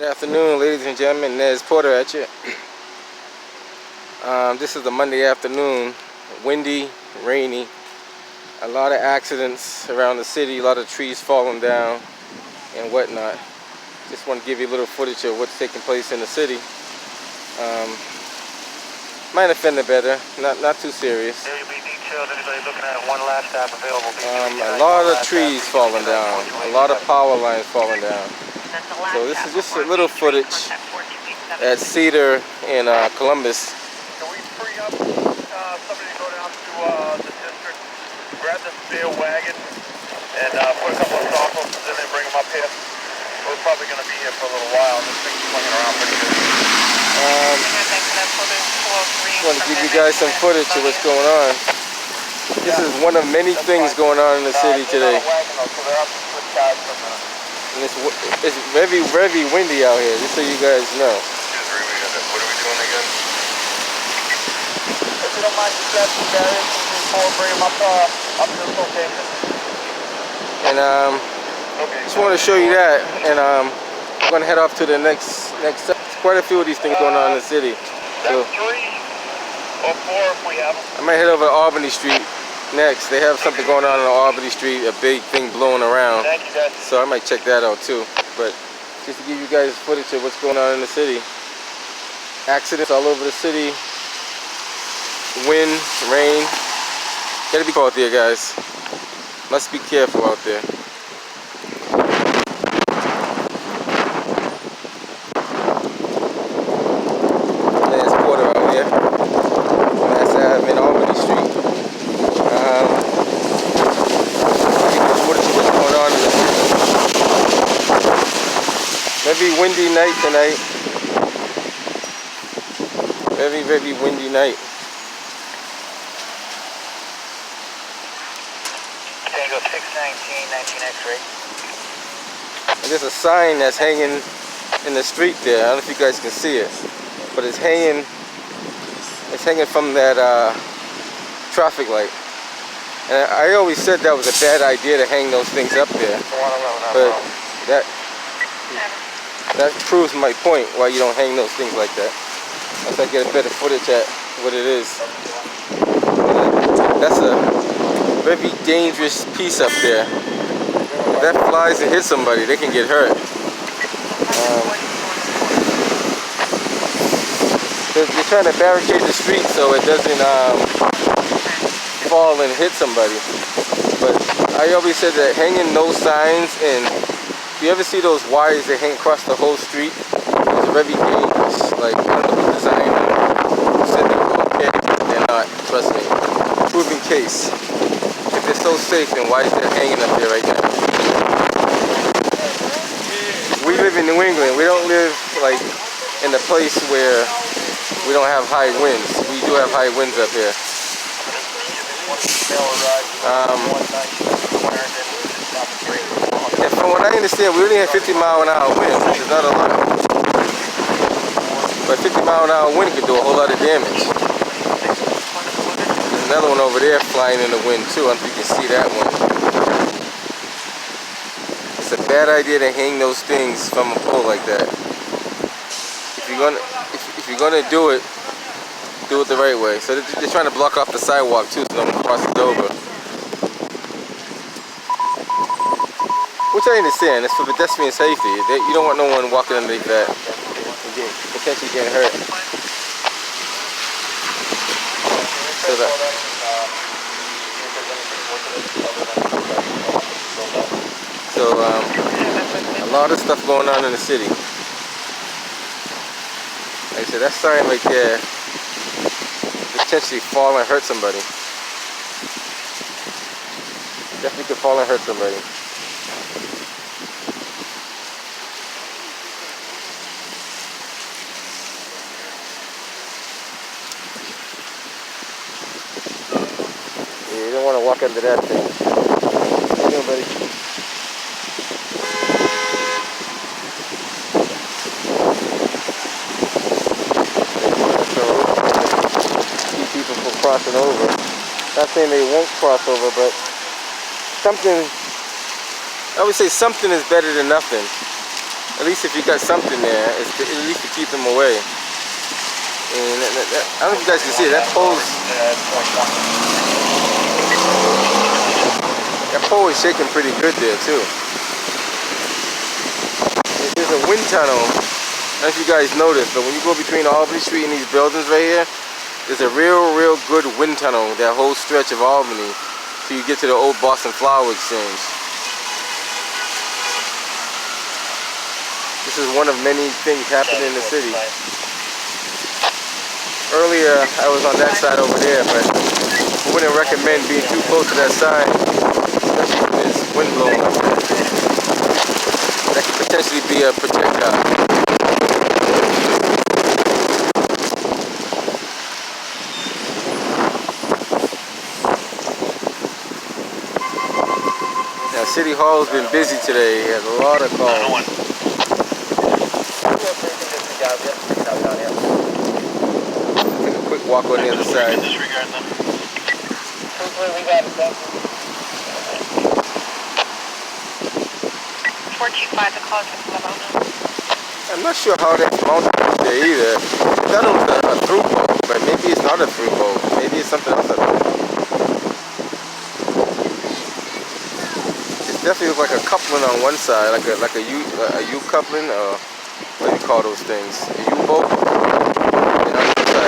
Good afternoon, ladies and gentlemen. Nez Porter at you. This is a Monday afternoon, windy, rainy, a lot of accidents around the city, a lot of trees falling down and whatnot. Just want to give you a little footage of what's taking place in the city. Might offend the better, not too serious. A lot of trees falling down, a lot of power lines falling down. So this is just a little footage at Cedar in Columbus. Can we free up somebody to go down to the district, grab the spare wagon, and put a couple of soft horses in and bring them up here? We're probably going to be here for a little while. This thing's swinging around pretty good. I want to give you guys some footage of what's going on. This is one of many things going on in the city today. And it's very, very windy out here, just so you guys know. What are we doing again? If you don't mind just grabbing the barriers and bring them up to this location. And just want to show you that, and I'm going to head off to the next. There's quite a few of these things going on in the city. So 3 or 4 if we have them. I might head over to Albany Street next. They have something going on Albany Street, a big thing blowing around. Thank you, guys. So I might check that out too. But just to give you guys footage of what's going on in the city. Accidents all over the city. Wind, rain. Gotta be careful out there, guys. Must be careful out there. Nez Porter out here. Mass Ave in Albany Street. What's going on in the city? Very windy night tonight. Very, very windy night. Tango 619, 19 X-ray. And there's a sign that's hanging in the street there. I don't know if you guys can see it, but it's hanging from that traffic light. And I always said that was a bad idea to hang those things up there. But that proves my point why you don't hang those things like that. Once I get a better footage at what it is. That's a very dangerous piece up there. If that flies and hits somebody, they can get hurt. They're trying to barricade the street so it doesn't fall and hit somebody. But I always said that hanging those signs, and if you ever see those wires that hang across the whole street, it's very dangerous. Like, I don't know who designed them. Who said they were okay? They're not, trust me. Proven case. If they're so safe, then why is that hanging up there right now? We live in New England. We don't live like in a place where we don't have high winds. We do have high winds up here. And from what I understand, we only have 50-mile-an-hour winds, which is not a lot. But 50-mile-an-hour wind can do a whole lot of damage. There's another one over there flying in the wind too. I don't know if you can see that one. It's a bad idea to hang those things from a pole like that. If you're gonna do it the right way. So they're trying to block off the sidewalk too, so no one crosses over. Which I understand, it's for pedestrian safety. You don't want no one walking underneath that and potentially getting hurt. So a lot of stuff going on in the city. Like I said, that sign right there potentially fall and hurt somebody. Definitely could fall and hurt somebody. Yeah, you don't want to walk under that thing. How you doing, buddy? People from crossing over. Not saying they won't cross over, but something, I would say something is better than nothing. At least if you got something there, it's to, at least to keep them away. And I don't know if you guys can see it. That pole is shaking pretty good there too. There's a wind tunnel. I don't know if you guys noticed, but when you go between Albany Street and these buildings right here, there's a real good wind tunnel, that whole stretch of Albany, till you get to the old Boston Flower Exchange. This is one of many things happening in the city. Earlier, I was on that side over there, but I wouldn't recommend being too close to that side, especially when there's wind blowing like that. That could potentially be a projectile. Now, City Hall's been busy today. He has a lot of calls. Take a quick walk on the other side. Disregard them. We got it, 425, the call is from Lavona. I'm not sure how that mountain is there either. I thought it was a through boat, but maybe it's not a through boat. Maybe it's something else. It definitely looks like a coupling on one side, like a U coupling, or what do you call those things? A U-boat. And on the other side,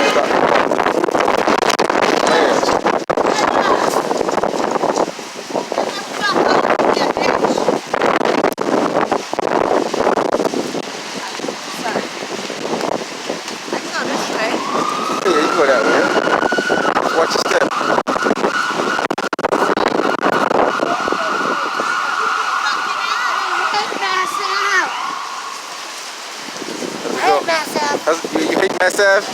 go that way. Watch your step. You hate Mass Ave?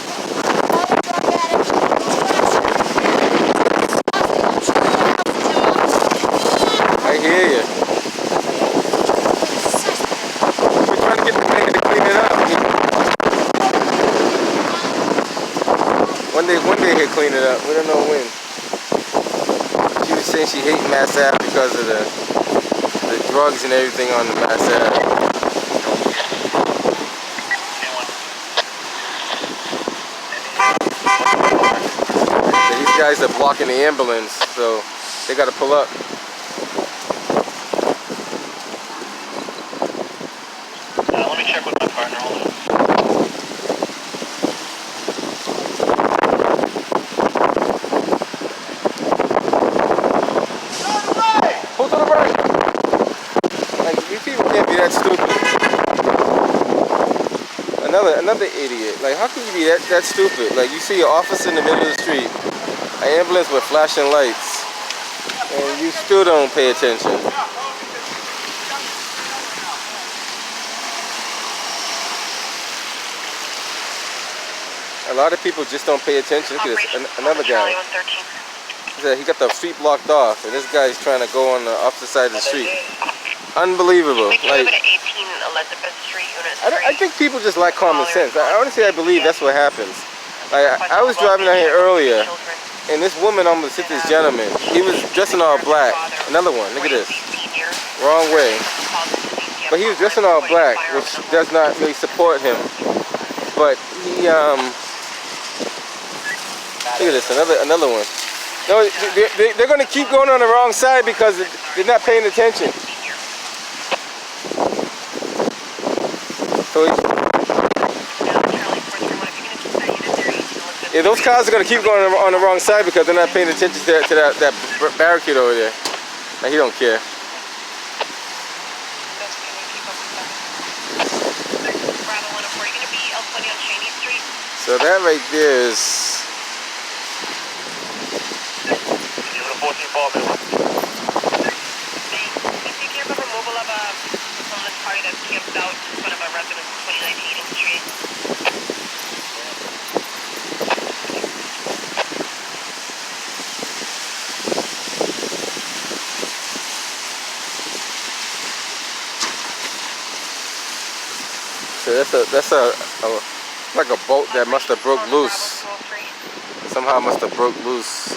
I hear you. We're trying to get the man to clean it up. One day he'll clean it up. We don't know when. She was saying she hates Mass Ave because of the drugs and everything on the Mass Ave. And these guys are blocking the ambulance, so they got to pull up. Let me check with my partner. Hold on. That stupid. Another idiot. Like, how can you be that stupid? Like, you see an officer in the middle of the street, an ambulance with flashing lights, and you still don't pay attention. A lot of people just don't pay attention. Look at this. Another guy. He got the street blocked off, and this guy's trying to go on the opposite side of the street. Unbelievable. Like, I think people just lack common sense. Honestly, I believe that's what happens. Like, I was driving out here earlier, and this woman almost hit this gentleman. He was dressed in all black. Another one. Look at this. Wrong way. But he was dressed in all black, which does not really support him. But he, look at this. Another one. No, they're going to keep going on the wrong side because they're not paying attention. So yeah, those cars are going to keep going on the wrong side because they're not paying attention to that barricade over there. Like, he don't care. So that right there is... Camped out in front of a residence in 29 Eden Street. So that's like a boat that must have broke loose. Somehow must have broke loose.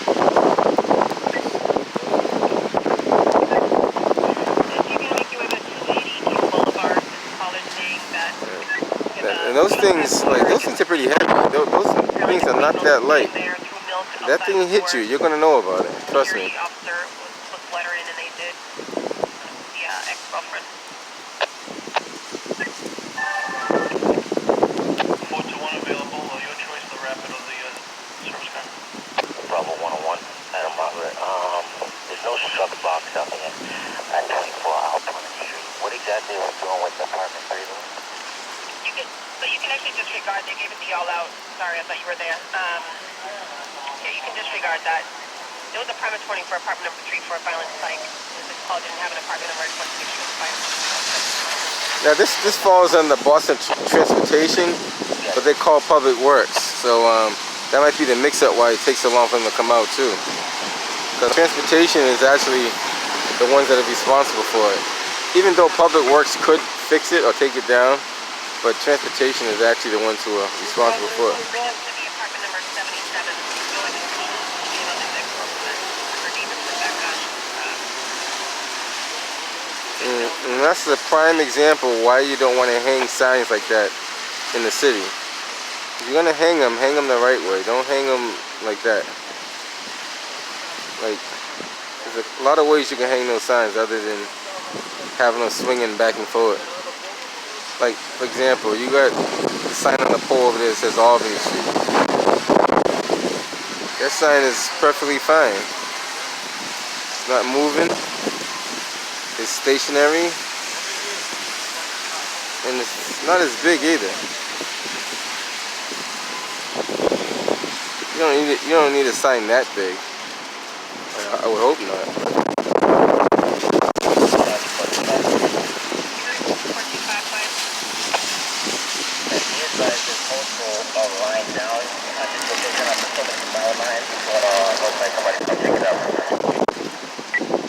And those things are pretty heavy. Those things are not that light. That thing hit you, you're gonna know about it. Trust me. Security officer was letter in and they did. The ex-girlfriend. 421 available. Your choice, the rapid or the service car. Bravo 101, Adam Robert. There's no shuck box up here at 24 Alpine Street. What exactly are we doing with apartment 3? You can actually disregard. They gave it the all out. Sorry, I thought you were there. Yeah, you can disregard that. It was apartment 20 for apartment number 3 for a violent psych. This call didn't have an apartment number 26 for violent psych. Now this falls under Boston Transportation, but they call Public Works. So that might be the mix-up why it takes so long for them to come out too. Because Transportation is actually the ones that are responsible for it. Even though Public Works could fix it or take it down, but Transportation is actually the ones who are responsible for it. To be apartment number 77. Going to be another ex-girlfriend. Her name is Rebecca. And that's the prime example why you don't want to hang signs like that in the city. If you're gonna hang them the right way. Don't hang them like that. Like, there's a lot of ways you can hang those signs other than having them swinging back and forth. Like, for example, you got the sign on the pole over there that says Albany Street. That sign is perfectly fine. It's not moving. It's stationary. And it's not as big either. You don't need a sign that big. I would hope not.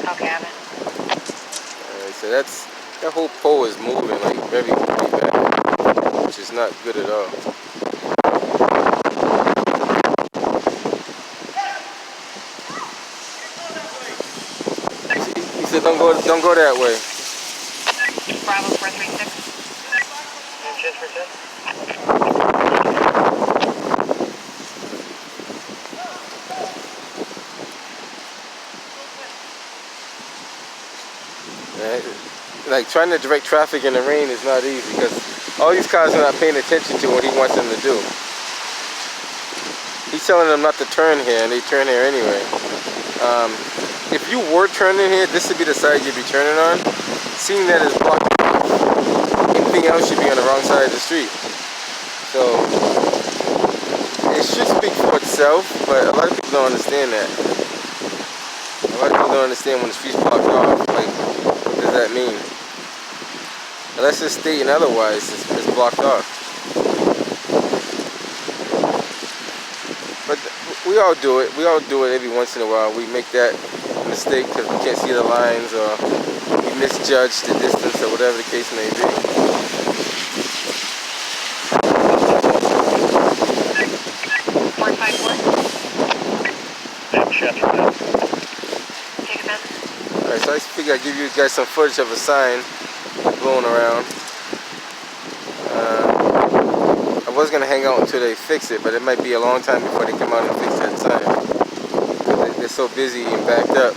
Okay, Evan. Alright, so that whole pole is moving like very bad, which is not good at all. He said don't go that way. Bravo 436. Just for 10. Like trying to direct traffic in the rain is not easy because all these cars are not paying attention to what he wants them to do. He's telling them not to turn here and they turn here anyway. If you were turning here, this would be the side you'd be turning on. Seeing that it's blocked off, anything else should be on the wrong side of the street. So it should speak for itself, but a lot of people don't understand that. A lot of people don't understand when the street's blocked off. Like, what does that mean? Unless it's stating otherwise, it's blocked off. But we all do it. We all do it every once in a while. We make that mistake because we can't see the lines or we misjudge the distance or whatever the case may be. 454. Take it back. Alright, so I figure I'd give you guys some footage of a sign blowing around. I was going to hang out until they fix it, but it might be a long time before they come out and fix that sign. They're so busy and backed up.